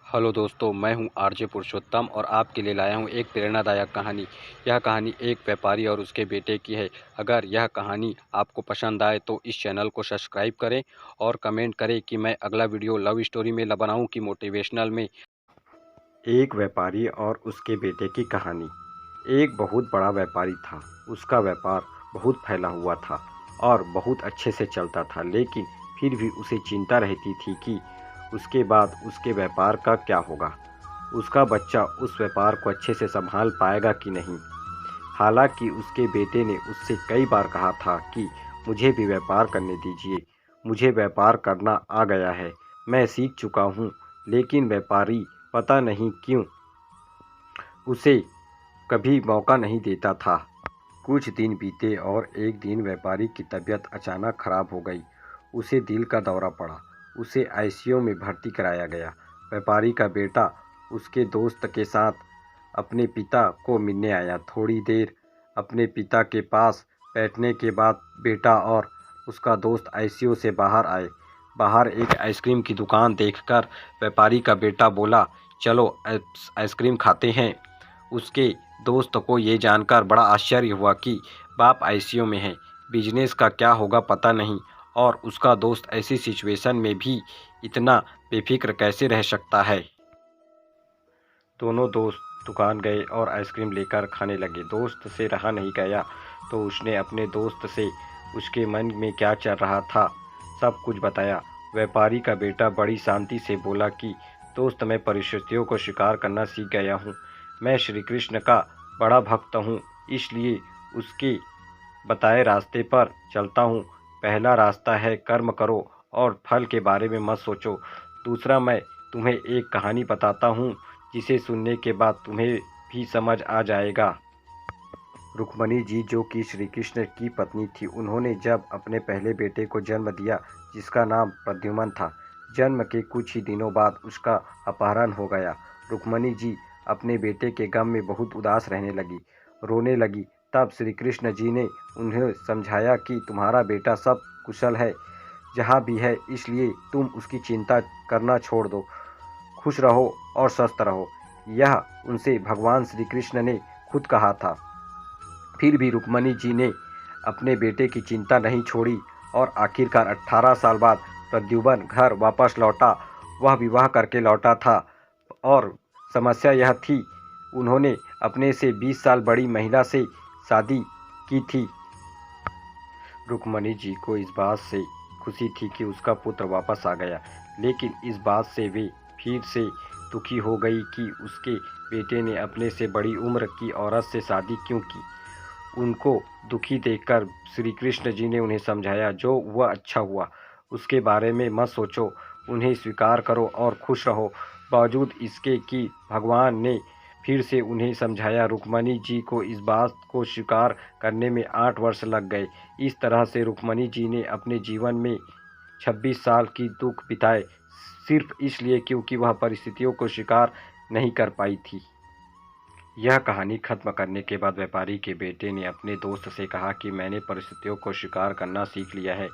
Hello दोस्तों, मैं हूं आरजे पुरुषोत्तम और आपके लिए लाया हूं एक प्रेरणादायक कहानी। यह कहानी एक व्यापारी और उसके बेटे की है। अगर यह कहानी आपको पसंद आए तो इस चैनल को सब्सक्राइब करें और कमेंट करें कि मैं अगला वीडियो लव स्टोरी में बनाऊं कि मोटिवेशनल में। एक व्यापारी और उसके बेटे की कहानी। एक बहुत बड़ा व्यापारी था। उसका व्यापार बहुत फैला हुआ था और बहुत अच्छे से चलता था, लेकिन फिर भी उसे चिंता रहती थी कि उसके बाद उसके व्यापार का क्या होगा। उसका बच्चा उस व्यापार को अच्छे से संभाल पाएगा कि नहीं। हालांकि उसके बेटे ने उससे कई बार कहा था कि मुझे भी व्यापार करने दीजिए, मुझे व्यापार करना आ गया है, मैं सीख चुका हूँ। लेकिन व्यापारी पता नहीं क्यों उसे कभी मौका नहीं देता था। कुछ दिन बीते और एक दिन व्यापारी की तबीयत अचानक खराब हो गई। उसे दिल का दौरा पड़ा। उसे आईसीयू में भर्ती कराया गया। व्यापारी का बेटा उसके दोस्त के साथ अपने पिता को मिलने आया। थोड़ी देर अपने पिता के पास बैठने के बाद बेटा और उसका दोस्त आईसीयू से बाहर आए। बाहर एक आइसक्रीम की दुकान देखकर व्यापारी का बेटा बोला, चलो आइसक्रीम खाते हैं। उसके दोस्त को ये जानकर बड़ा आश्चर्य हुआ कि बाप आईसीयू में है, बिजनेस का क्या होगा पता नहीं, और उसका दोस्त ऐसी सिचुएशन में भी इतना बेफिक्र कैसे रह सकता है। दोनों दोस्त दुकान गए और आइसक्रीम लेकर खाने लगे। दोस्त से रहा नहीं गया तो उसने अपने दोस्त से उसके मन में क्या चल रहा था सब कुछ बताया। व्यापारी का बेटा बड़ी शांति से बोला कि दोस्त, मैं परिस्थितियों को स्वीकार करना सीख गया हूँ। मैं श्री कृष्ण का बड़ा भक्त हूँ, इसलिए उसके बताए रास्ते पर चलता हूँ। पहला रास्ता है कर्म करो और फल के बारे में मत सोचो। दूसरा, मैं तुम्हें एक कहानी बताता हूँ जिसे सुनने के बाद तुम्हें भी समझ आ जाएगा। रुक्मणी जी, जो कि श्री कृष्ण की पत्नी थी, उन्होंने जब अपने पहले बेटे को जन्म दिया जिसका नाम प्रद्युम्न था, जन्म के कुछ ही दिनों बाद उसका अपहरण हो गया। रुक्मणी जी अपने बेटे के गम में बहुत उदास रहने लगी, रोने लगी। तब श्री कृष्ण जी ने उन्हें समझाया कि तुम्हारा बेटा सब कुशल है जहाँ भी है, इसलिए तुम उसकी चिंता करना छोड़ दो, खुश रहो और स्वस्थ रहो। यह उनसे भगवान श्री कृष्ण ने खुद कहा था। फिर भी रुक्मणी जी ने अपने बेटे की चिंता नहीं छोड़ी और आखिरकार 18 साल बाद प्रद्युम्न घर वापस लौटा। वह विवाह करके लौटा था और समस्या यह थी, उन्होंने अपने से 20 साल बड़ी महिला से शादी की थी। रुक्मणी जी को इस बात से खुशी थी कि उसका पुत्र वापस आ गया, लेकिन इस बात से वे फिर से दुखी हो गई कि उसके बेटे ने अपने से बड़ी उम्र की औरत से शादी क्यों की। उनको दुखी देखकर श्री कृष्ण जी ने उन्हें समझाया, जो हुआ अच्छा हुआ, उसके बारे में मत सोचो, उन्हें स्वीकार करो और खुश रहो। बावजूद इसके कि भगवान ने फिर से उन्हें समझाया, रुक्मणी जी को इस बात को स्वीकार करने में 8 वर्ष लग गए। इस तरह से रुक्मणी जी ने अपने जीवन में 26 साल की दुख बिताए, सिर्फ इसलिए क्योंकि वह परिस्थितियों को स्वीकार नहीं कर पाई थी। यह कहानी खत्म करने के बाद व्यापारी के बेटे ने अपने दोस्त से कहा कि मैंने परिस्थितियों को स्वीकार करना सीख लिया है,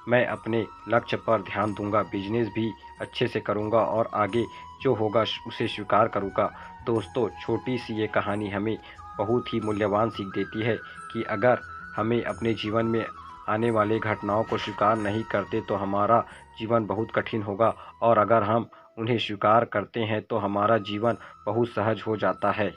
मैं अपने लक्ष्य पर ध्यान दूंगा, बिजनेस भी अच्छे से करूंगा और आगे जो होगा उसे स्वीकार करूंगा। दोस्तों, छोटी सी ये कहानी हमें बहुत ही मूल्यवान सीख देती है कि अगर हमें अपने जीवन में आने वाली घटनाओं को स्वीकार नहीं करते तो हमारा जीवन बहुत कठिन होगा, और अगर हम उन्हें स्वीकार करते हैं तो हमारा जीवन बहुत सहज हो जाता है।